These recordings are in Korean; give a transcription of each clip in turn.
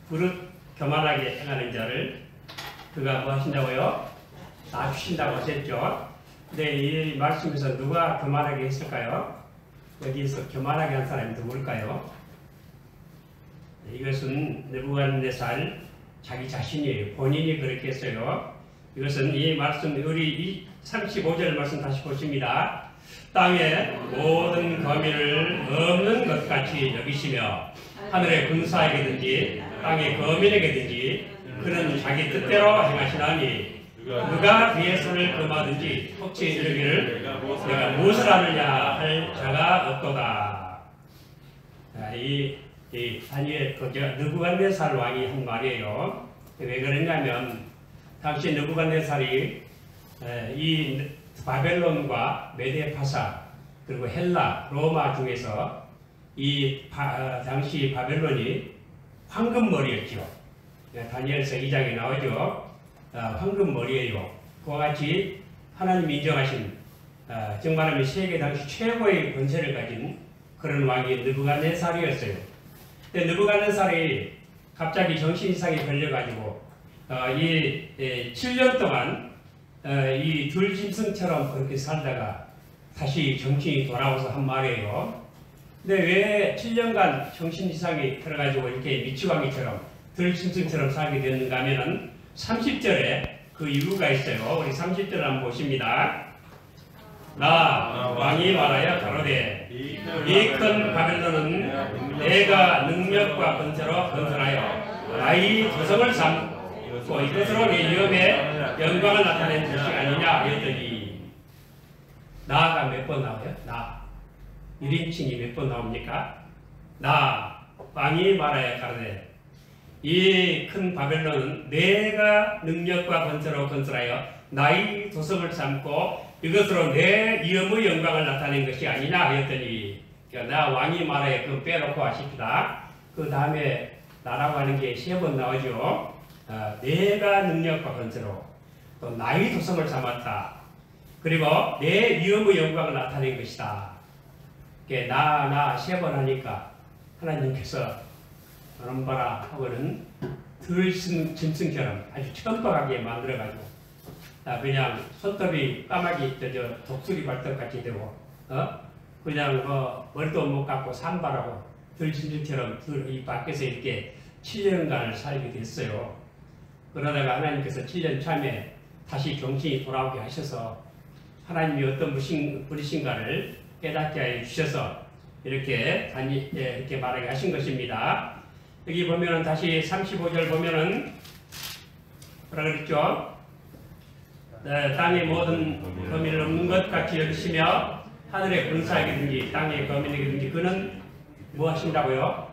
그릇 교만하게 행하는 자를 그가 뭐 하신다고요? 낮추신다고 하셨죠. 근데 이 말씀에서 누가 교만하게 했을까요? 여기서 교만하게 한 사람이 누굴까요? 이것은 느부갓네살 자기 자신이에요. 본인이 그렇게 했어요. 이것은 이 말씀, 우리 이 35절 말씀 다시 보십니다. 땅의 모든 거민을 없는 것 같이 여기시며 하늘의 군사에게든지 땅의 거민에게든지 그는 자기 뜻대로 행하시나니 누가 그의 손을 금하든지 혹시 이르기를 내가 무엇을 하느냐 할 자가 없도다. 이 다니엘 느부갓네살 왕이 한 말이에요. 왜 그러냐면 당시 느부갓네살이 이 바벨론과 메데파사 그리고 헬라, 로마 중에서 당시 바벨론이 황금머리였죠. 다니엘서 2장에 나오죠. 황금머리예요. 그와 같이 하나님이 인정하신 정말하면 세계 당시 최고의 권세를 가진 그런 왕이 느부갓네살이었어요. 근데 느부갓네살이 갑자기 정신이상이 걸려가지고 이 7년 동안 이 들짐승처럼 그렇게 살다가 다시 정신이 돌아와서 한 말이에요. 근데 왜 7년간 정신이상이 들어가지고 이렇게 미치광이처럼 들짐승처럼 살게 됐는가 하면은 30절에 그 이유가 있어요. 우리 30절 한번 보십니다. 나 왕이 말하여 가로되 이 큰 바벨론은 내가 능력과 권세로 건설하여 나의 도성을 삼고 이것으로 내 위엄의 영광을 나타낸 것이 아니냐 하였더니 나가 몇 번 나와요? 나 1인칭이 몇 번 나옵니까? 나 왕이 말하여 가로되 이 큰 바벨론은 내가 능력과 권세로 건설하여 나의 도성을 삼고 이것으로 내 위엄의 영광을 나타낸 것이 아니냐 하였더니 나 왕이 말하여 그거 빼놓고 하십시다. 그 다음에 나라고 하는 게 3번 나오죠. 내가 능력과 권세로 또 나의 도성을 삼았다. 그리고 내 위엄의 영광을 나타낸 것이다. 나 3번 하니까 하나님께서 너는 봐라 하고는 들짐승처럼 아주 천박하게 만들어가지고 그냥 손톱이 까마귀 독수리 발톱같이 되고 그냥 머리도 못 감고 산발하고 들짐승처럼 이 밖에서 이렇게 7년간을 살게 됐어요. 그러다가 하나님께서 7년 참에 다시 정신이 돌아오게 하셔서 하나님이 어떤 분이신가를 깨닫게 해 주셔서 이렇게 말하게 하신 것입니다. 여기 보면은 다시 35절 보면은 뭐라 그랬죠? 땅의 모든 거민을 없는 것 같이 여기시며 하늘의 군사에게든지 땅의 거민에게든지 그는 뭐 하신다고요?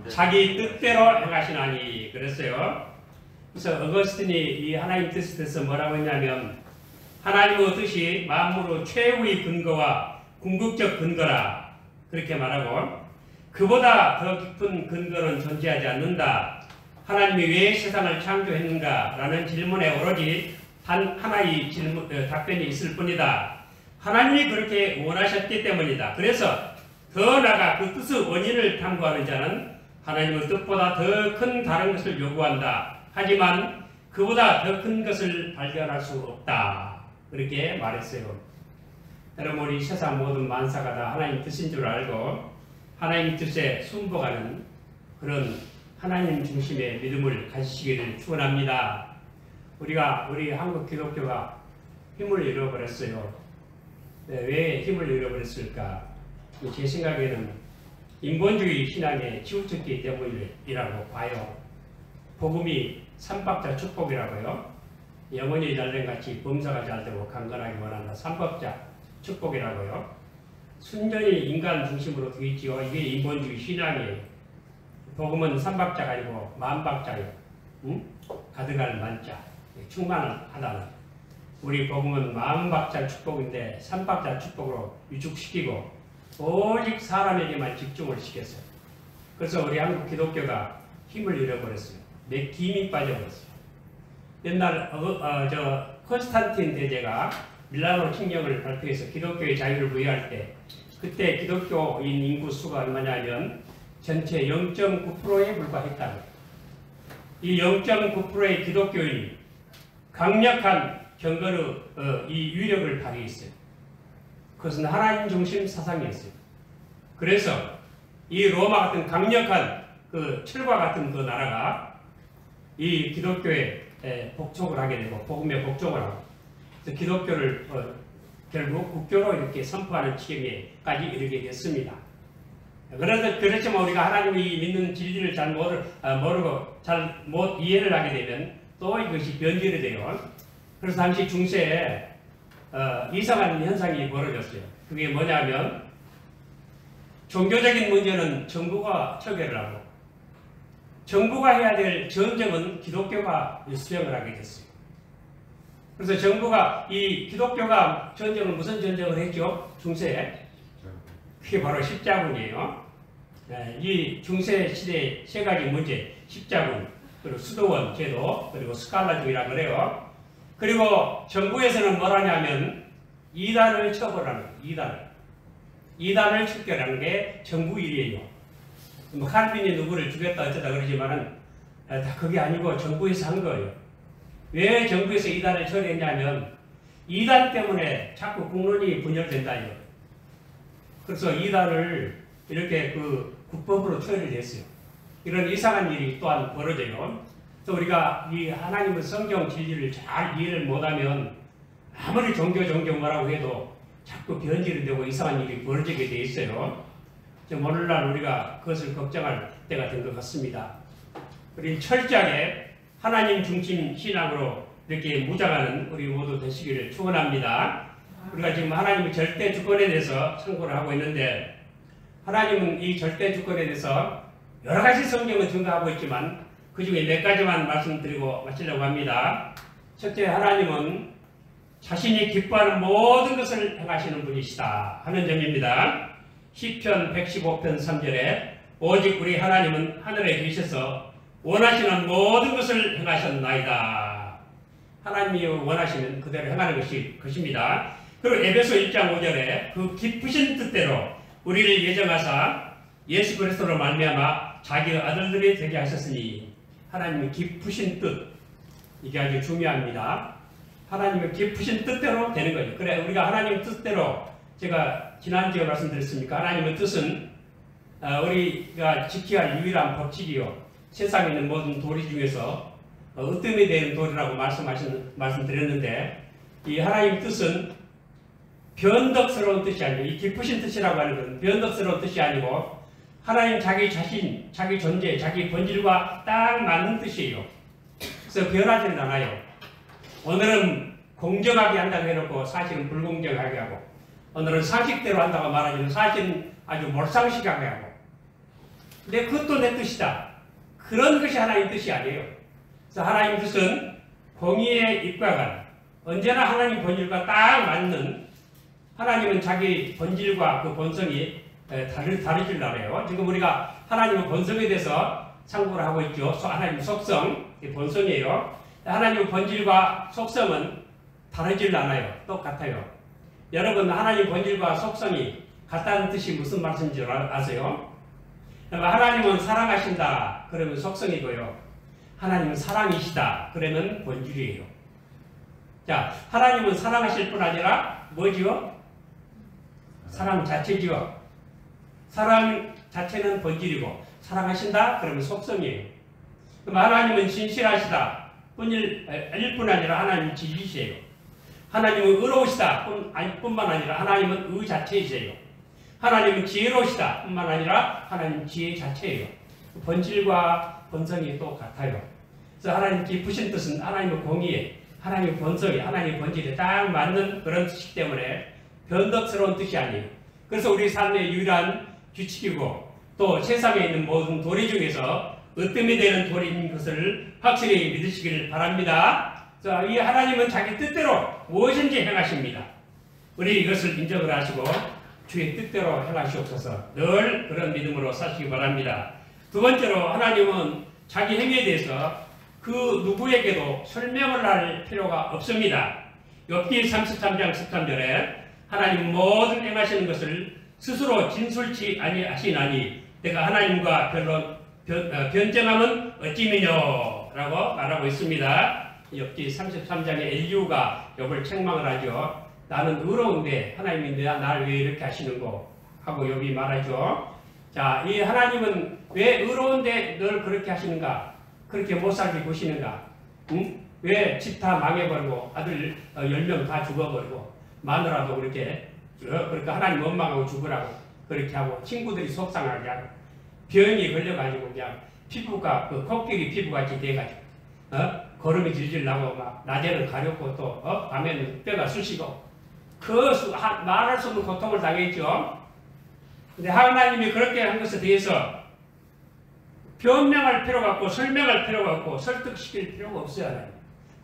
자기 뜻대로 행하시나니 그랬어요. 그래서 어거스틴이 이 하나님 뜻에 대해서 뭐라고 했냐면 하나님의 뜻이 만물의 최후의 근거와 궁극적 근거라 그렇게 말하고 그보다 더 깊은 근거는 존재하지 않는다. 하나님이 왜 세상을 창조했는가? 라는 질문에 오로지 단 하나의 답변이 있을 뿐이다. 하나님이 그렇게 원하셨기 때문이다. 그래서 더 나아가 그 뜻의 원인을 탐구하는 자는 하나님의 뜻보다 더 큰 다른 것을 요구한다. 하지만 그보다 더 큰 것을 발견할 수 없다. 그렇게 말했어요. 여러분 우리 세상 모든 만사가 다 하나님 뜻인 줄 알고 하나님 뜻에 순복하는 그런 하나님 중심의 믿음을 가지시기를 축원합니다. 우리 한국 기독교가 힘을 잃어버렸어요. 왜 힘을 잃어버렸을까? 제 생각에는 인본주의 신앙에 치우쳤기 때문이라고 봐요. 복음이 삼박자 축복이라고요. 영혼이 잘된 같이 범사가 잘되고 강건하게 원한다. 삼박자 축복이라고요. 순전히 인간 중심으로 되어 있지요. 이게 인본주의 신앙이에요. 복음은 삼박자가 아니고 만박자예요. 응? 가득할 만자. 충만하다는. 우리 복음은 만박자 축복인데 삼박자 축복으로 유축시키고 오직 사람에게만 집중을 시켰어요. 그래서 우리 한국 기독교가 힘을 잃어버렸어요. 힘이 빠져버렸어요. 옛날 콘스탄틴 대제가 밀라노 칙령을 발표해서 기독교의 자유를 부여할 때 그때 기독교인 인구 수가 얼마냐면 전체 0.9%에 불과했다고. 이 0.9%의 기독교인이 강력한 경건의 이 위력을 발휘했어요. 그것은 하나님 중심 사상이었어요. 그래서 이 로마 같은 강력한 그 철과 같은 그 나라가 이 기독교에 복종을 하게 되고 복음에 복종을 하고 그래서 기독교를 결국 국교로 이렇게 선포하는 지경에까지 이르게 됐습니다. 그렇지만 우리가 하나님이 믿는 진리를 잘 모르고 잘 못 이해를 하게 되면 또 이것이 변질이 돼요. 그래서 당시 중세에 이상한 현상이 벌어졌어요. 그게 뭐냐면 종교적인 문제는 정부가 처결을 하고 정부가 해야 될 전쟁은 기독교가 수행을 하게 됐어요. 그래서 정부가 이 기독교가 전쟁을 무슨 전쟁을 했죠? 중세에? 그게 바로 십자군이에요. 이 중세 시대의 세 가지 문제, 십자군, 그리고 수도원 제도, 그리고 스칼라주의라 그래요. 그리고 정부에서는 뭘 하냐면 이단을 처벌하는 거예요. 이단을 척결하는 게 정부 일이에요. 뭐 칼빈이 누구를 죽였다 어쩌다 그러지만은 다 그게 아니고 정부에서 한 거예요. 왜 정부에서 이단을 처리했냐면 이단 때문에 자꾸 국론이 분열된다 이거. 그래서 이단을 이렇게 그 국법으로 처리를 했어요. 이런 이상한 일이 또한 벌어져요. 그래서 우리가 이 하나님의 성경 진리를 잘 이해를 못하면 아무리 종교 뭐라고 해도 자꾸 변질이 되고 이상한 일이 벌어지게 돼 있어요. 오늘날 우리가 그것을 걱정할 때가 된 것 같습니다. 우리 철저하게 하나님 중심 신앙으로 이렇게 무장하는 우리 모두 되시기를 축원합니다. 우리가 지금 하나님의 절대 주권에 대해서 참고를 하고 있는데 하나님은 이 절대 주권에 대해서 여러 가지 성경을 증거하고 있지만 그 중에 몇 가지만 말씀드리고 마치려고 합니다. 첫째, 하나님은 자신이 기뻐하는 모든 것을 행하시는 분이시다 하는 점입니다. 시편 115편 3절에 오직 우리 하나님은 하늘에 계셔서 원하시는 모든 것을 행하셨나이다. 하나님이 원하시는 그대로 행하는 것입니다. 그리고 에베소 1장 5절에 그 기쁘신 뜻대로 우리를 예정하사 예수 그리스도로 말미암아 자기의 아들들이 되게 하셨으니 하나님의 기쁘신 뜻, 이게 아주 중요합니다. 하나님의 기쁘신 뜻대로 되는 거죠. 그래 우리가 하나님 뜻대로, 제가 지난주에 말씀드렸습니까? 하나님의 뜻은 우리가 지켜야 할 유일한 법칙이요 세상에 있는 모든 도리 중에서 으뜸이 되는 도리라고 말씀드렸는데 이 하나님 뜻은 변덕스러운 뜻이 아니고, 이 기쁘신 뜻이라고 하는 것은 변덕스러운 뜻이 아니고 하나님 자기 자신, 자기 존재, 자기 본질과 딱 맞는 뜻이에요. 그래서 변하지는 않아요. 오늘은 공정하게 한다고 해놓고 사실은 불공정하게 하고, 오늘은 상식대로 한다고 말하지만 사실은 아주 몰상식하게 하고, 근데 그것도 내 뜻이다. 그런 것이 하나님 뜻이 아니에요. 그래서 하나님 뜻은 공의에 입각한, 언제나 하나님 본질과 딱 맞는, 하나님은 자기 본질과 그 본성이 다르질 않아요. 지금 우리가 하나님의 본성에 대해서 참고를 하고 있죠. 하나님 속성, 본성이에요. 하나님의 본질과 속성은 다르질 않아요. 똑같아요. 여러분, 하나님 본질과 속성이 같다는 뜻이 무슨 말씀인지 아세요? 하나님은 사랑하신다 그러면 속성이고요. 하나님은 사랑이시다 그러면 본질이에요. 자, 하나님은 사랑하실 뿐 아니라 뭐지요? 사랑 자체지요. 사랑 자체는 본질이고 사랑하신다 그러면 속성이에요. 그럼 하나님은 진실하시다 뿐일 뿐 아니라 하나님은 진리시에요. 하나님은 의로우시다 뿐만 아니라 하나님은 의 자체이세요. 하나님은 지혜로우시다 뿐만 아니라 하나님 지혜 자체예요. 본질과 본성이 똑같아요. 그래서 하나님 기쁘신 뜻은 하나님의 공의에, 하나님의 본성에, 하나님의 본질에 딱 맞는 그런 뜻이기 때문에 변덕스러운 뜻이 아니에요. 그래서 우리 삶의 유일한 규칙이고 또 세상에 있는 모든 도리 중에서 으뜸이 되는 도리인 것을 확실히 믿으시기를 바랍니다. 자, 이 하나님은 자기 뜻대로 무엇인지 행하십니다. 우리 이것을 인정을 하시고 주의 뜻대로 행하시옵소서. 늘 그런 믿음으로 사시기 바랍니다. 두 번째로 하나님은 자기 행위에 대해서 그 누구에게도 설명을 할 필요가 없습니다. 욥기 33장 13절에 하나님은 모든 행하시는 것을 스스로 진술치 아니하시나니 내가 하나님과 변정함은 어찌미뇨. 라고 말하고 있습니다. 욥기 33장에 엘리후가 욥을 책망을 하죠. 나는 의로운데 하나님이 나를 왜 이렇게 하시는고 하고 욥이 말하죠. 자, 이 하나님은 왜 의로운데 널 그렇게 하시는가? 그렇게 못 살게 보시는가? 응? 왜 집 다 망해버리고 아들 10명 다 죽어버리고 마누라도 그렇게 그러니까 하나님 원망하고 죽으라고 그렇게 하고 친구들이 속상하게 하고 병이 걸려가지고 그냥 피부가 그 코끼리 피부같이 돼가지고 거름이 질질 나고 막 낮에는 가렵고 또 밤에는 뼈가 쑤시고 말할 수 없는 고통을 당했죠. 근데 하나님이 그렇게 한 것에 대해서 변명할 필요가 없고 설명할 필요가 없고 설득시킬 필요가 없어요. 하나님.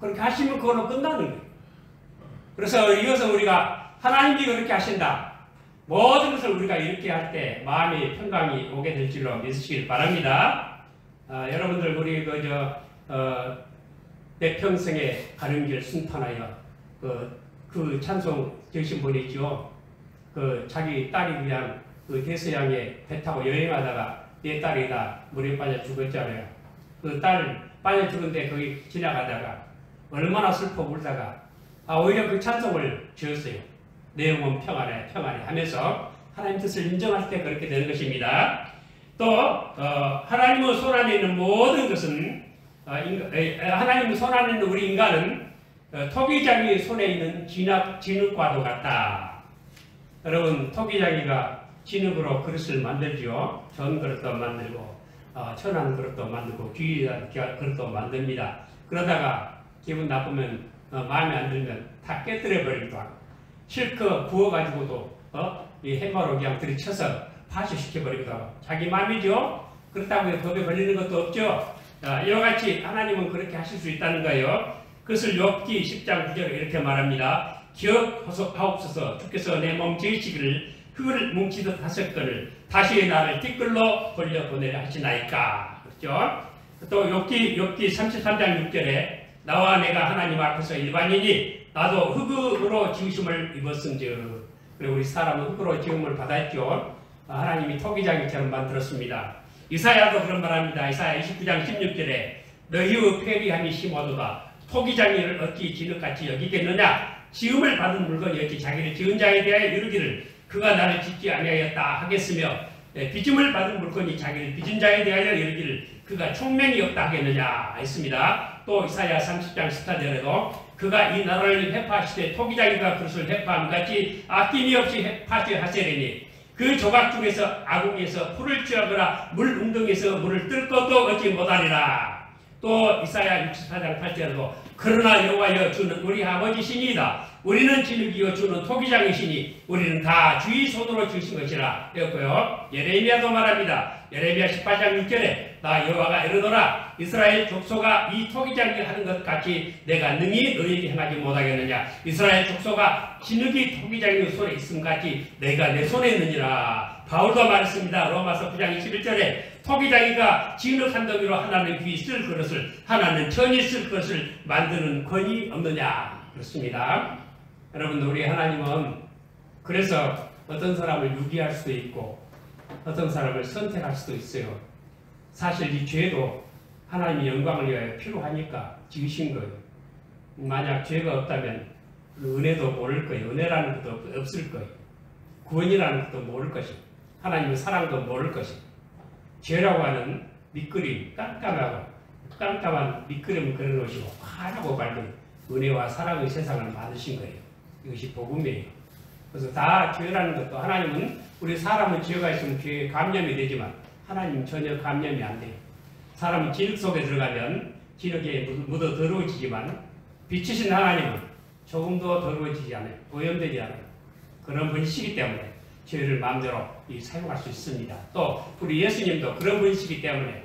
그렇게 하시면 그걸로 끝나는 거예요. 그래서 이것은 우리가 하나님이 그렇게 하신다. 모든 것을 우리가 이렇게 할 때 마음의 평강이 오게 될 줄로 믿으시길 바랍니다. 여러분들 우리 내 평생에 가는 길 순탄하여 그 찬송 되신 분이죠. 자기 딸이 그냥 대서양에 배 타고 여행하다가 내 딸이 다 물에 빠져 죽었잖아요. 그 딸 빠져 죽은데 거기 지나가다가 얼마나 슬퍼 울다가 오히려 그 찬송을 지었어요. 내용은 평안해 평안해 하면서 하나님 뜻을 인정할 때 그렇게 되는 것입니다. 또 하나님의 손 안에 있는 모든 것은 하나님의 손 안에 있는 우리 인간은 토기장이 손에 있는 진흙과도 같다. 여러분 토기장이가 진흙으로 그릇을 만들죠. 전 그릇도 만들고 천한 그릇도 만들고 귀한 그릇도 만듭니다. 그러다가 기분 나쁘면 마음에 안 들면 다 깨뜨려 버리기도 하고 실컷 구워가지고도 이 해마로 그냥 들이쳐서 파쇄시켜 버리기도 하고 자기 마음이죠. 그렇다고 법에 걸리는 것도 없죠. 이와 같이 하나님은 그렇게 하실 수 있다는 거예요. 그것을 욥기 10장 9절에 이렇게 말합니다. 기억하옵소서 주께서 내 몸 지으시기를 흙을 뭉치듯 하셨거늘 다시 나를 띠끌로 돌려보내려 하시나이까. 그렇죠? 또 욥기 33장 6절에 나와 내가 하나님 앞에서 일반이니 나도 흙으로 지으심을 입었은즉. 그리고 우리 사람은 흙으로 지음을 받았죠. 하나님이 토기장이처럼 만들었습니다. 이사야도 그런 말합니다. 이사야 29장 16절에 너희의 패리함이 심어도다 토기장이를 어찌 진흙같이 여기겠느냐. 지음을 받은 물건이 어찌 자기를 지은 자에 대하여 이르기를 그가 나를 짓지 아니하였다 하겠으며 빚음을 받은 물건이 자기를 빚은 자에 대하여 이르기를 그가 총명이 없다 하겠느냐 했습니다. 또 이사야 30장 14절에도 그가 이 나라를 회파하시되 토기장이가 그것을 회파함같이 아낌이 없이 파쇄하시리니 그 조각 중에서 아궁이에서 풀을 취하거나 물 웅덩이에서 물을 뜰 것도 얻지 못하리라. 또 이사야 64장 8절에도 그러나 여호와여 주는 우리 아버지시니이다. 우리는 진흙이요 주는 토기장이시니 우리는 다 주의 손으로 지으신 것이라 했고요. 예레미야도 말합니다. 예레미야 18장 6절에 나 여호와가 이르노라 이스라엘 족속아 이 토기장이 하는 것 같이 내가 능히 너희에게 행하지 못하겠느냐. 이스라엘 족속아 진흙이 토기장의 손에 있음 같이 내가 내 손에 있느니라. 바울도 말했습니다. 로마서 9장 21절에 토기장이가 진흙 한 덩이로 하나는 귀 쓸 그릇을 하나는 천이 쓸 것을 만드는 권이 없느냐. 그렇습니다. 여러분 우리 하나님은 그래서 어떤 사람을 유기할 수도 있고 어떤 사람을 선택할 수도 있어요. 사실 이 죄도 하나님이 영광을 위하여 필요하니까 지으신 거예요. 만약 죄가 없다면 은혜도 모를 거예요. 은혜라는 것도 없을 거예요. 구원이라는 것도 모를 것이고 하나님의 사랑도 모를 것이고 죄라고 하는 밑그림 깜깜한 밑그림을 그려놓으시고 환하고 밝은 은혜와 사랑의 세상을 만드신 거예요. 이것이 복음이에요. 그래서 다 죄라는 것도 하나님은 우리 사람은 죄가 있으면 죄에 감염이 되지만 하나님은 전혀 감염이 안 돼요. 사람이 진흙 속에 들어가면 진흙에 묻어 더러워지지만 빛이신 하나님은 조금도 더러워지지 않아요. 오염되지 않아요. 그런 분이시기 때문에 죄를 마음대로 사용할 수 있습니다. 또 우리 예수님도 그런 분이시기 때문에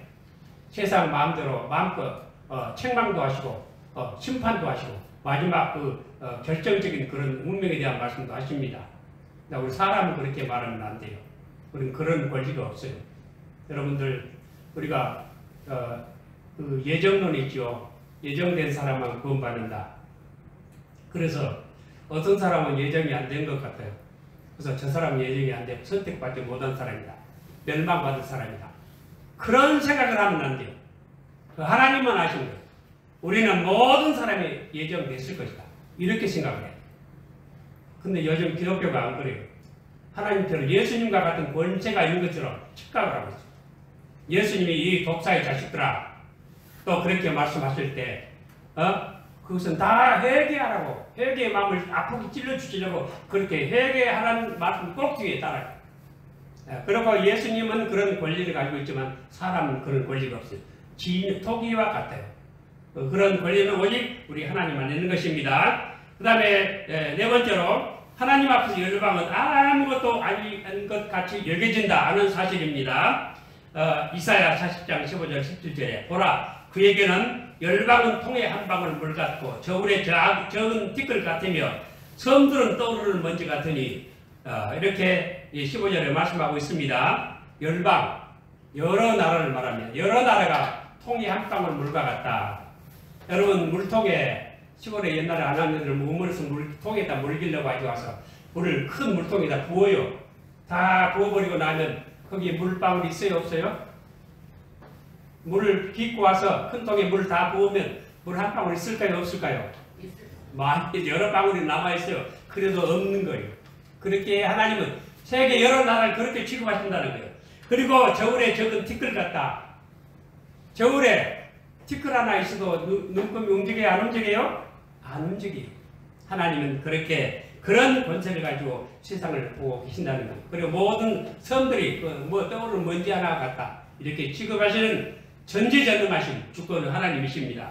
세상 마음대로 마음껏 책망도 하시고 심판도 하시고 마지막 결정적인 그런 운명에 대한 말씀도 하십니다. 우리 사람은 그렇게 말하면 안 돼요. 우리는 그런 권리가 없어요. 여러분들 우리가 그 예정론 있죠. 예정된 사람만 구원받는다. 그래서 어떤 사람은 예정이 안 된 것 같아요. 그래서 저 사람은 예정이 안 되고 선택받지 못한 사람이다. 멸망받을 사람이다. 그런 생각을 하면 안 돼요. 하나님만 아시는 거예요. 우리는 모든 사람이 예정됐을 것이다. 이렇게 생각을 해요. 근데 요즘 기독교가 안 그래요. 하나님처럼 예수님과 같은 권세가 있는 것처럼 착각을 하고 있어요. 예수님이 이 독사의 자식들아, 또 그렇게 말씀하실 때, 그것은 다 회개하라고, 회개의 마음을 아프게 찔러주시려고 그렇게 회개하라는 말씀 꼭 뒤에 따라요. 그리고 예수님은 그런 권리를 가지고 있지만 사람은 그런 권리가 없어요. 토기와 같아요. 그런 권리는 오직 우리 하나님만 있는 것입니다. 그 다음에 네 번째로 하나님 앞에서 열방은 아무것도 아닌 것 같이 여겨진다 하는 사실입니다. 이사야 40장 15절 17절에 보라 그에게는 열방은 통에 한 방울 물 같고 저울에 적은 티끌 같으며 섬들은 떠오르는 먼지 같으니 이렇게 15절에 말씀하고 있습니다. 열방, 여러 나라를 말하면 여러 나라가 통에 한 방울 물과 같다. 여러분 물통에 시골에 옛날에 하나님들 우물에서 물통에다 물 길려고 가지고 와서 물을 큰 물통에다 부어요. 다 부어버리고 나면 거기에 물방울이 있어요 없어요? 물을 빚고 와서 큰 통에 물 다 부으면 물 한 방울 있을까요 없을까요? 많이 여러 방울이 남아있어요. 그래도 없는 거예요. 그렇게 하나님은 세계 여러 나라를 그렇게 취급하신다는 거예요. 그리고 저울에 적은 티끌 같다. 저울에 티끌 하나 있어도 눈금이 움직여요? 안 움직여요? 안 움직여요. 하나님은 그렇게 그런 권세를 가지고 세상을 보고 계신다는 거예요. 그리고 모든 섬들이 떠오르는 먼지 하나 같다. 이렇게 취급하시는 전지전능하신 주권 하나님이십니다.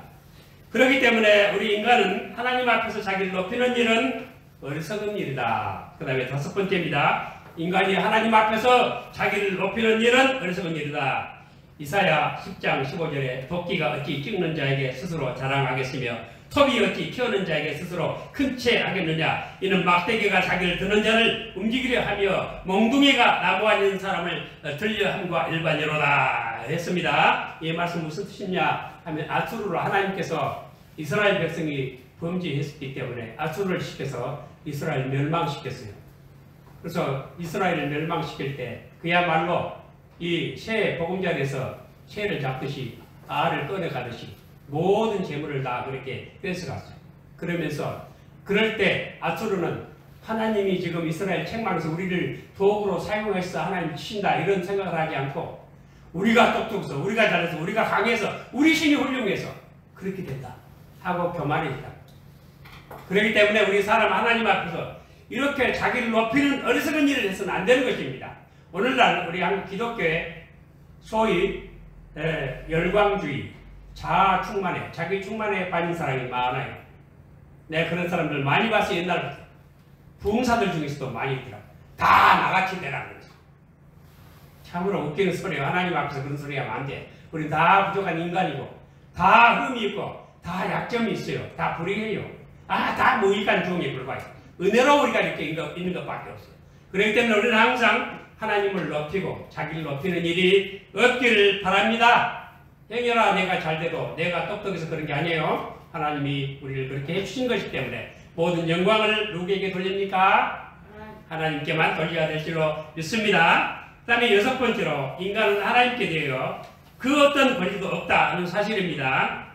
그렇기 때문에 우리 인간은 하나님 앞에서 자기를 높이는 일은 어리석은 일이다. 그 다음에 다섯 번째입니다. 인간이 하나님 앞에서 자기를 높이는 일은 어리석은 일이다. 이사야 10장 15절에 도끼가 어찌 찍는 자에게 스스로 자랑하겠으며 톱이 어찌 키우는 자에게 스스로 큰 채 하겠느냐. 이는 막대기가 자기를 드는 자를 움직이려 하며 몽둥이가 나무 안에 있는 사람을 들려 함과 일반이로다 했습니다. 이 말씀 무슨 뜻이냐 하면 아수르로 하나님께서 이스라엘 백성이 범죄했기 때문에 아수르를 시켜서 이스라엘 멸망시켰어요. 그래서 이스라엘을 멸망시킬 때 그야말로 이 새 보금자리에서 새를 잡듯이 알을 꺼내가듯이 모든 재물을 다 그렇게 뺏어갔어요. 그러면서 그럴 때 아수르는 하나님이 지금 이스라엘 책망에서 우리를 도구로 사용해서 하나님 치신다 이런 생각을 하지 않고 우리가 똑똑해서 우리가 잘해서 우리가 강해서 우리 신이 훌륭해서 그렇게 된다 하고 교만했다. 그렇기 때문에 우리 사람 하나님 앞에서 이렇게 자기를 높이는 어리석은 일을 해서는 안 되는 것입니다. 오늘날 우리 한국 기독교에 소위 열광주의, 자아 충만에, 자기 충만에 빠진 사람이 많아요. 내가 그런 사람들 많이 봤어요. 옛날부터. 부흥사들 중에서도 많이 있더라고요. 다 나같이 되라는 거죠. 참으로 웃기는 소리예요. 하나님 앞에서 그런 소리 하면 안 돼. 우린 다 부족한 인간이고 다 흠이 있고 다 약점이 있어요. 다 불의해요. 다 무익한 종에 불과해요. 은혜로 우리가 이렇게 있는 것밖에 없어요. 그렇기 때문에 우리는 항상 하나님을 높이고 자기를 높이는 일이 없기를 바랍니다. 행여라 내가 잘돼도 내가 똑똑해서 그런 게 아니에요. 하나님이 우리를 그렇게 해주신 것이기 때문에 모든 영광을 누구에게 돌립니까? 하나님께만 돌려야 될 줄로 믿습니다. 그 다음에 여섯 번째로 인간은 하나님께 대하여 그 어떤 권리도 없다 하는 사실입니다.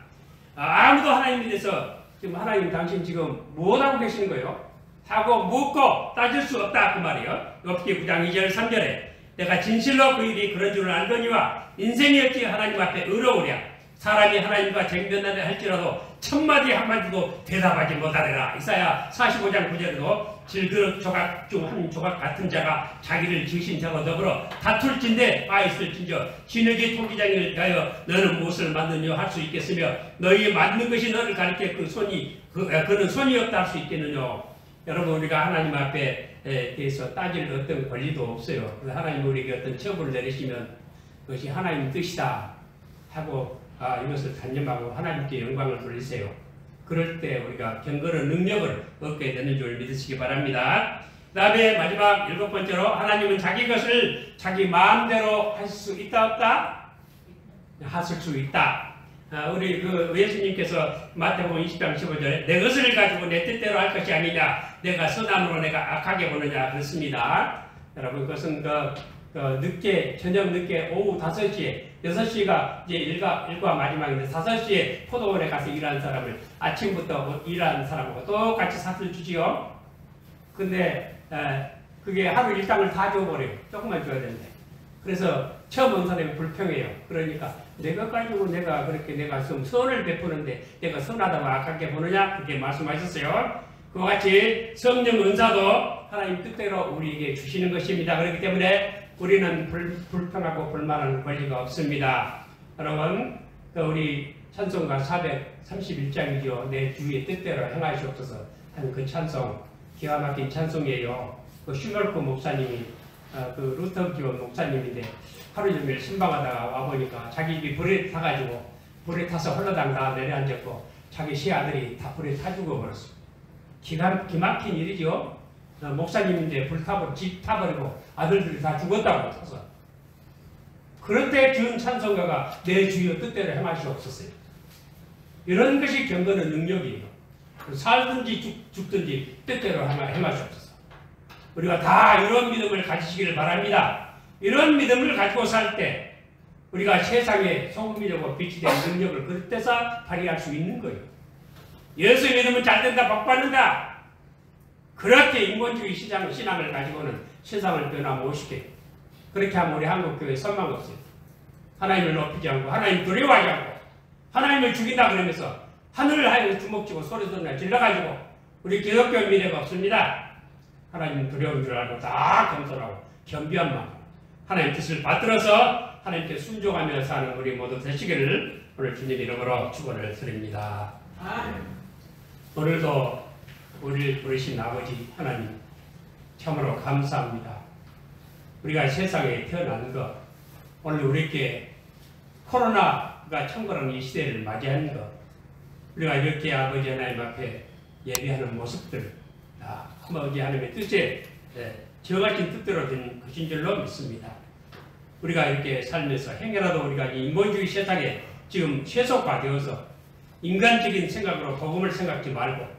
아무도 하나님에 대해서 지금 하나님 당신 지금 무엇하고 계시는 거예요? 하고 묻고 따질 수 없다 그 말이에요. 욥기 9장 2절 3절에 내가 진실로 그 일이 그런 줄을 알거니와 인생이 어찌 하나님 앞에 의로우랴. 사람이 하나님과 쟁변하려 할지라도 첫마디 한마디도 대답하지 못하리라. 이사야 45장 9절에도 질그릇 조각 중 한 조각 같은 자가 자기를 지으신 자와 더불어 다툴진대 바 있을진저 진흙이 토기장을 가여 너는 무엇을 만드냐 할 수 있겠으며 너희 만든 것이 너를 가리켜 그는 손이 없다 할 수 있겠느냐. 여러분 우리가 하나님 앞에 대해서 따질 어떤 권리도 없어요. 하나님 우리에게 어떤 처벌을 내리시면 그것이 하나님 뜻이다 하고 이것을 단념하고 하나님께 영광을 돌리세요. 그럴 때 우리가 경건한 능력을 얻게 되는 줄 믿으시기 바랍니다. 그 다음에 마지막 일곱 번째로 하나님은 자기 것을 자기 마음대로 하실 수 있다 없다? 하실 수 있다. 우리 예수님께서 마태복음 20장 15절에 내 것을 가지고 내 뜻대로 할 것이 아니냐 내가 선함으로 내가 악하게 보느냐 그렇습니다. 여러분 그것은 늦게, 저녁 늦게 오후 5시에, 6시가 이제 일과 마지막인데 5시에 포도원에 가서 일하는 사람을 아침부터 일하는 사람하고 똑같이 삭을 주지요. 근데 그게 하루 일당을 다 줘버려요. 조금만 줘야 되는데. 그래서 처음 온 사람이 불평해요. 그러니까 내가 가지고 내가 그렇게 내가 좀 선을 베푸는데 내가 선하다고 아깝게 보느냐? 그렇게 말씀하셨어요. 그와 같이 성령 은사도 하나님 뜻대로 우리에게 주시는 것입니다. 그렇기 때문에 우리는 불평하고 불만하는 권리가 없습니다. 여러분, 우리 찬송가 431장이죠. 내 주의 뜻대로 행하시옵소서 하는 그 찬송, 기가 막힌 찬송이에요. 그 슈멀크 목사님이, 그 루터교 목사님인데 하루 종일 신방하다가 와보니까 자기 집이 불에 타가지고 불에 타서 홀라당 다 내려앉았고 자기 시아들이 다 불에 타 죽어버렸어. 기막힌 일이죠. 목사님인데 불 타버리고 집 타버리고 아들들이 다 죽었다고 타서. 그럴 때 준 찬송가가 내 주여 뜻대로 행하시옵소서. 이런 것이 경건의 능력이에요. 살든지 죽든지 뜻대로 행하시옵소서. 우리가 다 이런 믿음을 가지시기를 바랍니다. 이런 믿음을 가지고 살 때 우리가 세상에 소금이 되고 빛이 되는 능력을 그때서 발휘할 수 있는 거예요. 예수 믿으면 잘된다, 복받는다. 그렇게 인본주의 신앙을 가지고는 세상을 변화못시켜요. 그렇게 하면 우리 한국교회 선망 없어요. 하나님을 높이지 않고 하나님 두려워하지 않고 하나님을 죽인다 그러면서 하늘을 하여서 주먹쥐고 소리소리나 질러가지고 우리 기독교 미래가 없습니다. 하나님 두려운 줄 알고 다 겸손하고 겸비한 마음 하나님 뜻을 받들어서 하나님께 순종하며 사는 우리 모두 되시기를 오늘 주님 이름으로 축원을 드립니다. 오늘도 우리를 부르신 아버지 하나님 참으로 감사합니다. 우리가 세상에 태어나는 것, 오늘 우리에게 코로나가 청거하는 이 시대를 맞이하는 것, 우리가 이렇게 아버지 하나님 앞에 예배하는 모습들, 아버지 하나님의 뜻에 저같은 뜻대로 된 것인 줄로 믿습니다. 우리가 이렇게 살면서 행여라도 우리가 인본주의 세상에 지금 세속화되어서 인간적인 생각으로 복음을 생각지 말고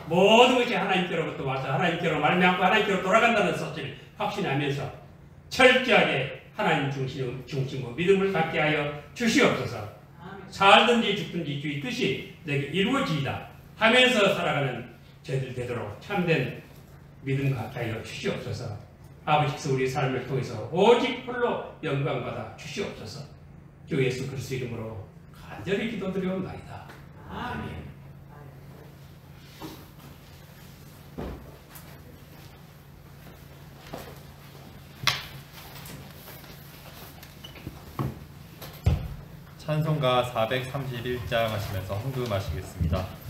모든 것이 하나님께로부터 와서 하나님께로 말미암고 하나님께로 돌아간다는 사실을 확신하면서 철저하게 하나님 중심으로 믿음을 갖게 하여 주시옵소서. 살든지 죽든지 주의 뜻이 내게 이루어지이다 하면서 살아가는 저희들 되도록 참된 믿음 갖게 하여 주시옵소서. 아버지께서 우리 삶을 통해서 오직 홀로 영광받아 주시옵소서. 주 예수 그리스도 이름으로 간절히 기도드리옵나이다. 아멘. 찬송가 431장 하시면서 헌금하시겠습니다.